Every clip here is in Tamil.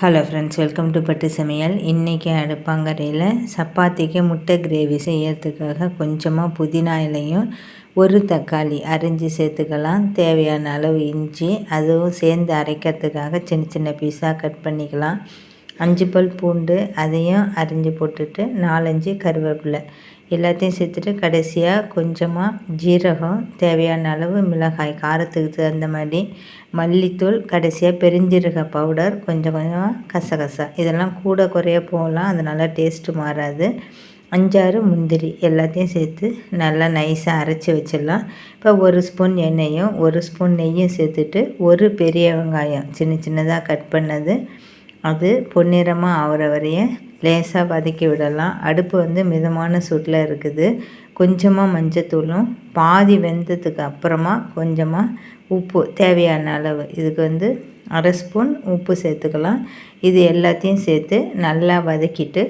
ஹலோ ஃப்ரெண்ட்ஸ், வெல்கம் டு பட்டு சமையல். இன்றைக்கி அடுப்பாங்கரையில் சப்பாத்திக்கு முட்டை கிரேவி செய்யறதுக்காக கொஞ்சமாக புதினா இலையும் ஒரு தக்காளி அரிஞ்சு சேர்த்துக்கலாம். தேவையான அளவு இஞ்சி அதுவும் சேர்ந்து அரைக்கிறதுக்காக சின்ன சின்ன பீஸாக கட் பண்ணிக்கலாம். 5 பல் பூண்டு அதையும் அரிஞ்சு போட்டுட்டு 4-5 கருவேப்பிலை எல்லாத்தையும் சேர்த்துட்டு கடைசியாக கொஞ்சமாக ஜீரகம், தேவையான அளவு மிளகாய், காரத்துக்கு தகுந்த மாதிரி மல்லித்தூள், கடைசியாக பெருஞ்சீரக பவுடர், கொஞ்சம் கொஞ்சமாக கசகசா இதெல்லாம் கூட குறைய போகலாம், அதனால் டேஸ்ட்டு மாறாது. 5-6 முந்திரி எல்லாத்தையும் சேர்த்து நல்லா நைஸாக அரைச்சி வச்சிடலாம். இப்போ 1 ஸ்பூன் எண்ணெயும் 1 ஸ்பூன் நெய்யும் சேர்த்துட்டு ஒரு பெரிய வெங்காயம் சின்ன சின்னதாக கட் பண்ணது அது பொன்னிறமாக ஆகிற வரைய லேசாக வதக்கி விடலாம். அடுப்பு மிதமான சூட்டில் இருக்குது. கொஞ்சமாக மஞ்சத்தூளும் பாதி வெந்ததுக்கு அப்புறமா கொஞ்சமாக உப்பு தேவையான அளவு, இதுக்கு 1/2 ஸ்பூன் உப்பு சேர்த்துக்கலாம். இது எல்லாத்தையும் சேர்த்து நல்லா வதக்கிட்டு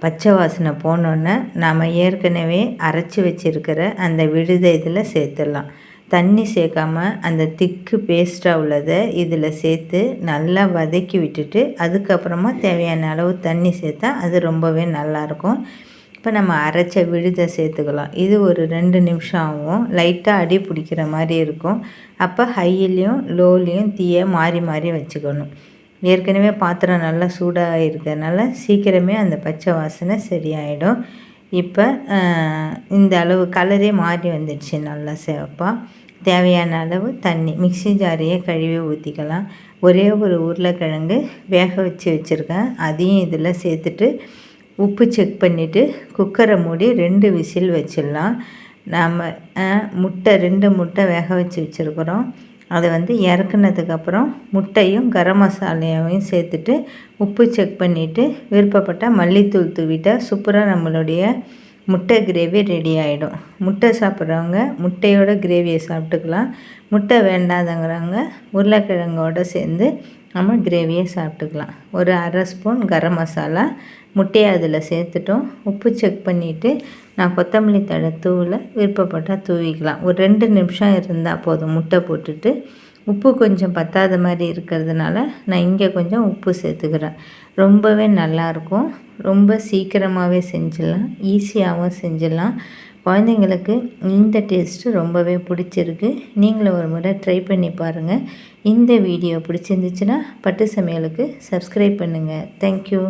பச்சை வாசனை போனோன்னே நாம் ஏற்கனவே அரைச்சி வச்சுருக்கிற அந்த விழுதை இதில் சேர்த்துடலாம். தண்ணி சேர்க்காமல் அந்த திக்கு பேஸ்ட்டாக உள்ளதை இதில் சேர்த்து நல்லா வதக்கி விட்டுட்டு அதுக்கப்புறமா தேவையான அளவு தண்ணி சேர்த்தா அது ரொம்பவே நல்லாயிருக்கும். இப்போ நம்ம அரைச்ச விழுதை சேர்த்துக்கலாம். இது ஒரு 2 நிமிஷம் ஆகும். லைட்டாக அடி பிடிக்கிற மாதிரி இருக்கும். அப்போ ஹையிலையும் லோலையும் தீயை மாறி மாறி வச்சுக்கணும். ஏற்கனவே பாத்திரம் நல்லா சூடாக இருக்கிறதுனால சீக்கிரமே அந்த பச்சை வாசனை சரியாயிடும். இப்போ இந்த அளவு கலரே மாறி வந்துடுச்சு நல்லா சிவப்பாக. தேவையான அளவு தண்ணி மிக்ஸி ஜாரையே கழுவி ஊற்றிக்கலாம். ஒரே ஒரு உருளைக்கிழங்கு வேக வச்சுருக்கேன், அதையும் இதில் சேர்த்துட்டு உப்பு செக் பண்ணிவிட்டு குக்கரை மூடி 2 விசில் வச்சிடலாம். நாம் முட்டை 2 முட்டை வேக வச்சு வச்சுருக்குறோம். அதை இறக்குனதுக்கப்புறம் முட்டையும் கரம் மசாலையாவையும் சேர்த்துட்டு உப்பு செக் பண்ணிவிட்டு விருப்பப்பட்டால் மல்லித்தூள் தூவிட்டால் சூப்பராக நம்மளுடைய முட்டை கிரேவி ரெடி ஆகிடும். முட்டை சாப்பிட்றவங்க முட்டையோட கிரேவியை சாப்பிட்டுக்கலாம். முட்டை வேண்டாதங்கிறவங்க உருளைக்கிழங்கோடு சேர்ந்து நம்ம கிரேவியை சாப்பிட்டுக்கலாம். ஒரு 1/2 ஸ்பூன் கரம் மசாலா முட்டையை அதில் சேர்த்துட்டோம். உப்பு செக் பண்ணிவிட்டு நான் கொத்தமல்லி தழை தூவில் விருப்பப்பட்டால் தூவிக்கலாம். ஒரு 2 நிமிஷம் இருந்தால் போதும். முட்டை போட்டுட்டு உப்பு கொஞ்சம் பத்தாத மாதிரி இருக்கிறதுனால நான் இங்கே கொஞ்சம் உப்பு சேர்த்துக்கிறேன். ரொம்பவே நல்லாயிருக்கும். ரொம்ப சீக்கிரமாகவே செஞ்சிடலாம், ஈஸியாகவும் செஞ்சிடலாம். குழந்தைங்களுக்கு இந்த டேஸ்ட்டு ரொம்பவே பிடிச்சிருக்கு. நீங்களும் ஒரு முறை ட்ரை பண்ணி பாருங்கள். இந்த வீடியோ பிடிச்சிருந்துச்சுன்னா பட்டு சமையலுக்கு சப்ஸ்கிரைப் பண்ணுங்கள். தேங்க்யூ.